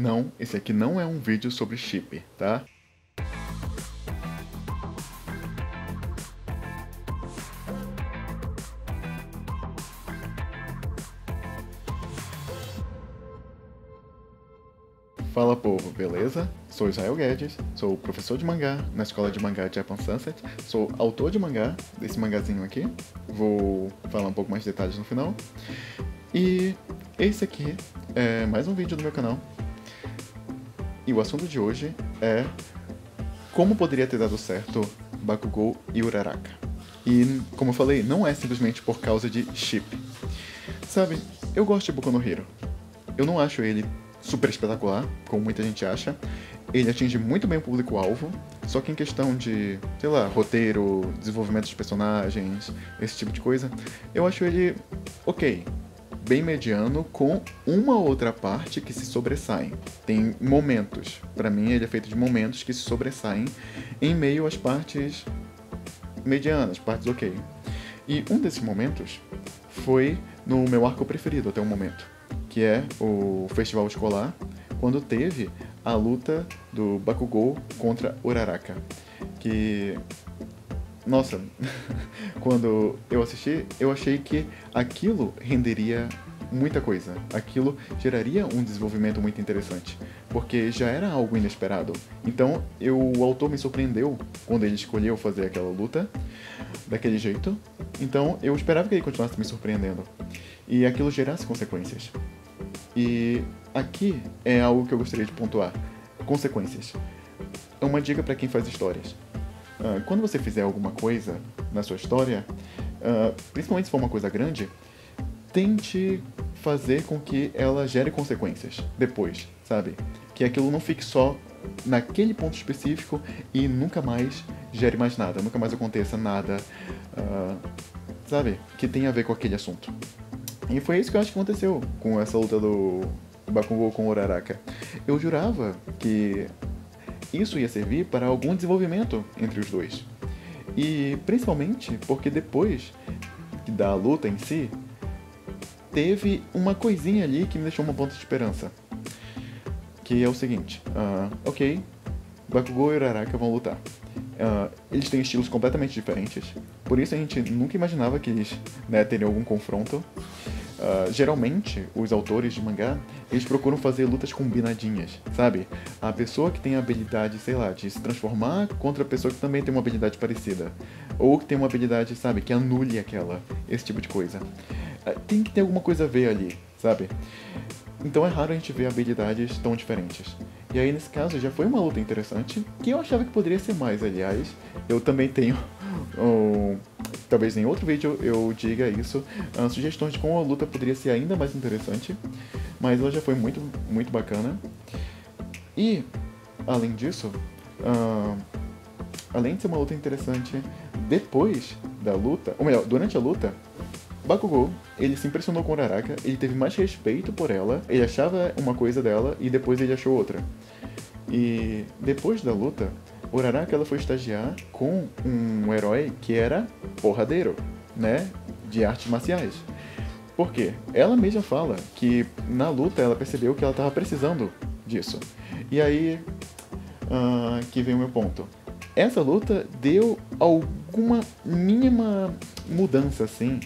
Não, esse aqui não é um vídeo sobre chip, tá? Fala povo, beleza? Sou Israel Guedes, sou professor de mangá na escola de mangá de Japan Sunset, sou autor de mangá desse mangazinho aqui, vou falar um pouco mais de detalhes no final. E esse aqui é mais um vídeo do meu canal. E o assunto de hoje é como poderia ter dado certo Bakugou e Uraraka. E, como eu falei, não é simplesmente por causa de chip. Sabe, eu gosto de Boku no Hero. Eu não acho ele super espetacular, como muita gente acha. Ele atinge muito bem o público-alvo, só que em questão de, sei lá, roteiro, desenvolvimento dos personagens, esse tipo de coisa, eu acho ele ok, bem mediano, com uma outra parte que se sobressaem. Tem momentos, pra mim ele é feito de momentos que se sobressaem em meio às partes medianas, partes ok. E um desses momentos foi no meu arco preferido até o momento, que é o festival escolar, quando teve a luta do Bakugou contra Uraraka. Que, nossa, quando eu assisti, eu achei que aquilo renderia muita coisa. Aquilo geraria um desenvolvimento muito interessante, porque já era algo inesperado. Então, o autor me surpreendeu quando ele escolheu fazer aquela luta daquele jeito. Então, eu esperava que ele continuasse me surpreendendo e aquilo gerasse consequências. E aqui é algo que eu gostaria de pontuar. Consequências. É uma dica para quem faz histórias. Quando você fizer alguma coisa na sua história, principalmente se for uma coisa grande, tente fazer com que ela gere consequências depois, sabe? Que aquilo não fique só naquele ponto específico e nunca mais gere mais nada, nunca mais aconteça nada, sabe? Que tenha a ver com aquele assunto. E foi isso que eu acho que aconteceu com essa luta do Bakugou com o Uraraka. Eu jurava que isso ia servir para algum desenvolvimento entre os dois. E principalmente porque depois da luta em si, teve uma coisinha ali que me deixou uma ponta de esperança. Que é o seguinte, ok, Bakugou e Uraraka vão lutar. Eles têm estilos completamente diferentes, por isso a gente nunca imaginava que eles, né, teriam algum confronto. Geralmente, os autores de mangá, eles procuram fazer lutas combinadinhas, sabe? A pessoa que tem a habilidade, sei lá, de se transformar contra a pessoa que também tem uma habilidade parecida. Ou que tem uma habilidade, sabe, que anule aquela, esse tipo de coisa. Tem que ter alguma coisa a ver ali, sabe? Então é raro a gente ver habilidades tão diferentes. E aí, nesse caso, já foi uma luta interessante, que eu achava que poderia ser mais, aliás. Eu também tenho, talvez em outro vídeo eu diga isso, sugestões de como a luta poderia ser ainda mais interessante, mas ela já foi muito, muito bacana. E, além disso, além de ser uma luta interessante, depois da luta, ou melhor, durante a luta, Bakugou, ele se impressionou com Uraraka, ele teve mais respeito por ela, ele achava uma coisa dela e depois ele achou outra. E depois da luta, Uraraka ela foi estagiar com um herói que era porradeiro, né, de artes marciais. Por quê? Ela mesma fala que na luta ela percebeu que ela estava precisando disso. E aí que vem o meu ponto. Essa luta deu alguma mínima mudança, assim.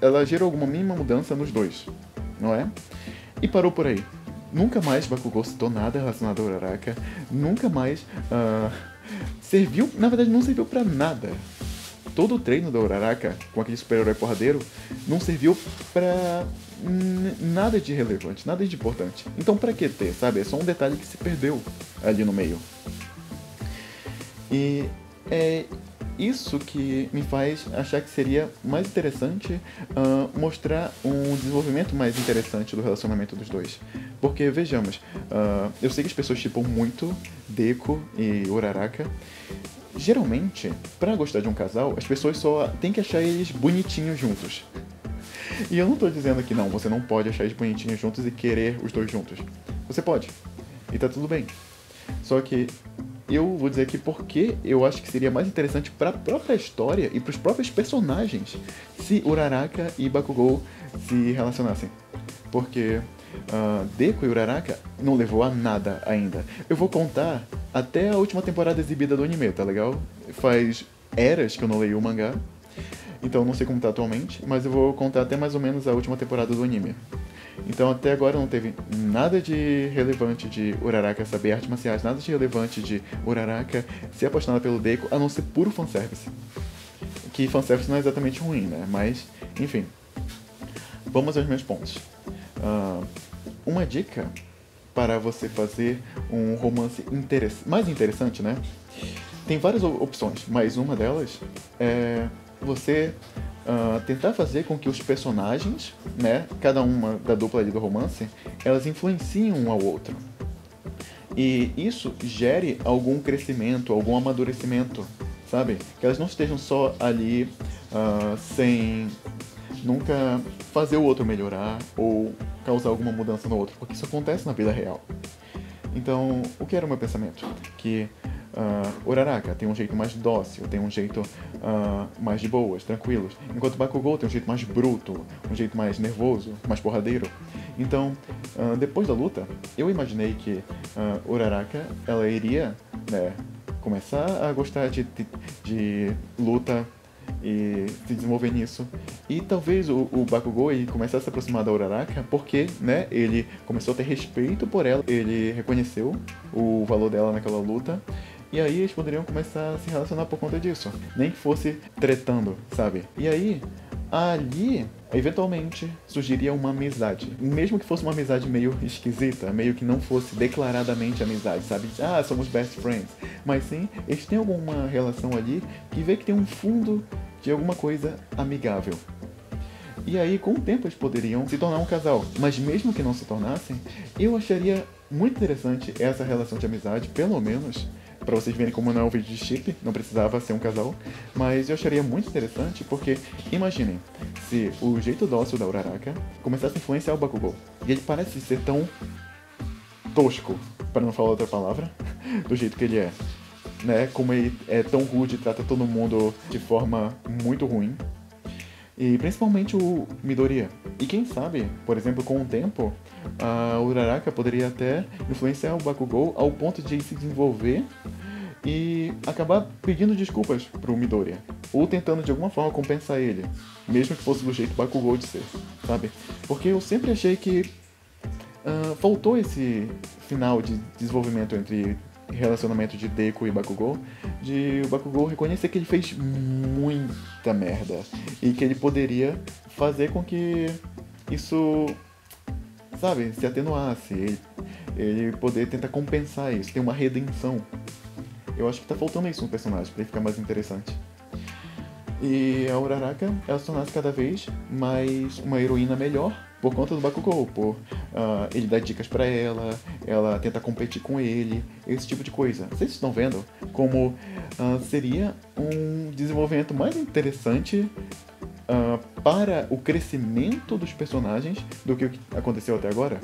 Ela gerou alguma mínima mudança nos dois, não é? E parou por aí. Nunca mais Bakugou citou nada relacionado a Uraraka. Nunca mais serviu, na verdade não serviu pra nada. Todo o treino da Uraraka, com aquele super-herói porradeiro, não serviu pra nada de relevante, nada de importante. Então pra que ter, sabe? É só um detalhe que se perdeu ali no meio. E é isso que me faz achar que seria mais interessante mostrar um desenvolvimento mais interessante do relacionamento dos dois. Porque, vejamos, eu sei que as pessoas chipam muito Deku e Uraraka. Geralmente, pra gostar de um casal, as pessoas só têm que achar eles bonitinhos juntos. E eu não tô dizendo que não, você não pode achar eles bonitinhos juntos e querer os dois juntos. Você pode. E tá tudo bem. Só que eu vou dizer aqui porque eu acho que seria mais interessante para a própria história e para os próprios personagens se Uraraka e Bakugou se relacionassem. Porque Deku e Uraraka não levou a nada ainda. Eu vou contar até a última temporada exibida do anime, tá legal? Faz eras que eu não leio o mangá, então não sei como tá atualmente, mas eu vou contar até mais ou menos a última temporada do anime. Então até agora não teve nada de relevante de Uraraka saber artes marciais, nada de relevante de Uraraka ser apaixonada pelo Deku, a não ser puro fanservice. Que fanservice não é exatamente ruim, né? Mas, enfim. Vamos aos meus pontos. Uma dica para você fazer um romance mais interessante, né? Tem várias opções, mas uma delas é você tentar fazer com que os personagens, né, cada uma da dupla ali do romance, elas influenciem um ao outro. E isso gere algum crescimento, algum amadurecimento, sabe? Que elas não estejam só ali sem nunca fazer o outro melhorar ou causar alguma mudança no outro, porque isso acontece na vida real. Então, o que era o meu pensamento? Que Uraraka tem um jeito mais dócil, tem um jeito mais de boas, tranquilos, enquanto Bakugou tem um jeito mais bruto, um jeito mais nervoso, mais porradeiro. Então, depois da luta, eu imaginei que Uraraka, ela iria, né, começar a gostar de luta e se desenvolver nisso. E talvez o Bakugou ele começasse a se aproximar da Uraraka porque, né, ele começou a ter respeito por ela, ele reconheceu o valor dela naquela luta. E aí eles poderiam começar a se relacionar por conta disso. Nem que fosse tretando, sabe? E aí, ali, eventualmente, surgiria uma amizade. Mesmo que fosse uma amizade meio esquisita, meio que não fosse declaradamente amizade, sabe? Somos best friends. Mas sim, eles têm alguma relação ali que vê que tem um fundo de alguma coisa amigável. E aí, com o tempo, eles poderiam se tornar um casal. Mas mesmo que não se tornassem, eu acharia muito interessante essa relação de amizade, pelo menos, pra vocês verem como não é um vídeo de chip, não precisava ser um casal, mas eu acharia muito interessante porque, imaginem, se o jeito dócil da Uraraka começasse a influenciar o Bakugou, e ele parece ser tão tosco, para não falar outra palavra, do jeito que ele é, né, como ele é tão rude e trata todo mundo de forma muito ruim, e principalmente o Midoriya. E quem sabe, por exemplo, com o tempo, a Uraraka poderia até influenciar o Bakugou ao ponto de se desenvolver e acabar pedindo desculpas pro Midoriya. Ou tentando de alguma forma compensar ele, mesmo que fosse do jeito Bakugou de ser, sabe? Porque eu sempre achei que faltou esse final de desenvolvimento entre relacionamento de Deku e Bakugou, de o Bakugou reconhecer que ele fez muita merda e que ele poderia fazer com que isso, sabe, se atenuasse, ele poder tentar compensar isso, ter uma redenção. Eu acho que tá faltando isso no personagem pra ele ficar mais interessante. E a Uraraka, ela se tornasse cada vez mais uma heroína melhor por conta do Bakugou, por ele dar dicas pra ela, ela tentar competir com ele, esse tipo de coisa. Vocês estão vendo como seria um desenvolvimento mais interessante para o crescimento dos personagens do que o que aconteceu até agora?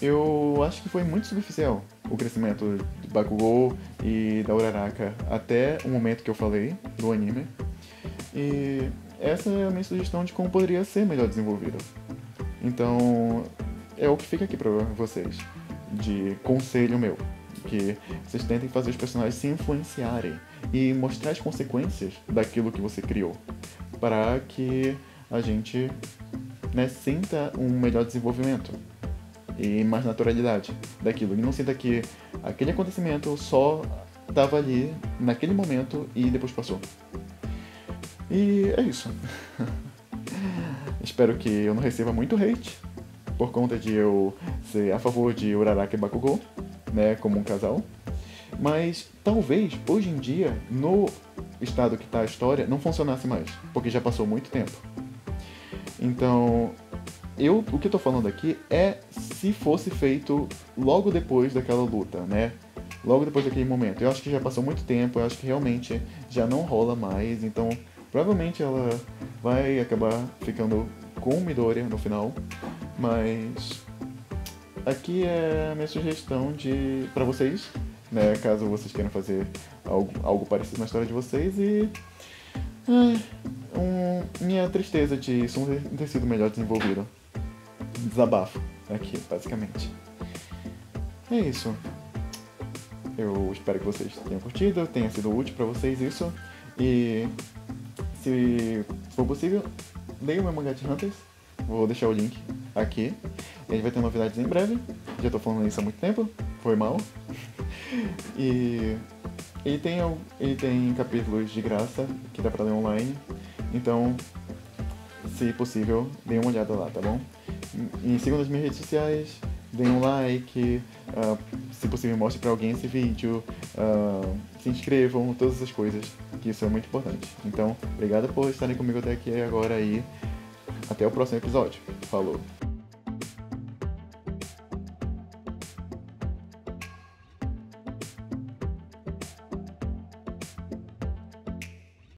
Eu acho que foi muito superficial o crescimento do Bakugou e da Uraraka até o momento que eu falei do anime. E essa é a minha sugestão de como poderia ser melhor desenvolvido. Então, é o que fica aqui pra vocês, de conselho meu, que vocês tentem fazer os personagens se influenciarem e mostrar as consequências daquilo que você criou, para que a gente, né, sinta um melhor desenvolvimento e mais naturalidade daquilo, e não sinta que aquele acontecimento só estava ali naquele momento e depois passou. E é isso. Espero que eu não receba muito hate por conta de eu ser a favor de Uraraka e Bakugou, né, como um casal. Mas talvez, hoje em dia, no estado que tá a história, não funcionasse mais, porque já passou muito tempo. Então, o que eu tô falando aqui é se fosse feito logo depois daquela luta, né? Logo depois daquele momento. Eu acho que já passou muito tempo, eu acho que realmente já não rola mais, então provavelmente ela vai acabar ficando com o Midoriya no final, mas aqui é a minha sugestão pra vocês, né, caso vocês queiram fazer algo parecido na história de vocês, e minha tristeza de isso não ter sido melhor desenvolvido. Desabafo. aqui, basicamente. É isso. Eu espero que vocês tenham curtido, tenha sido útil pra vocês isso. E se for possível, leiam o meu mangá de Hunters. Vou deixar o link aqui. A gente vai ter novidades em breve. Já tô falando isso há muito tempo. Foi mal. E ele tem capítulos de graça que dá pra ler online. Então, se possível, deem uma olhada lá, tá bom? E sigam nas minhas redes sociais, deem um like, se possível mostre pra alguém esse vídeo, se inscrevam, todas essas coisas, que isso é muito importante. Então, obrigado por estarem comigo até aqui agora e até o próximo episódio. Falou!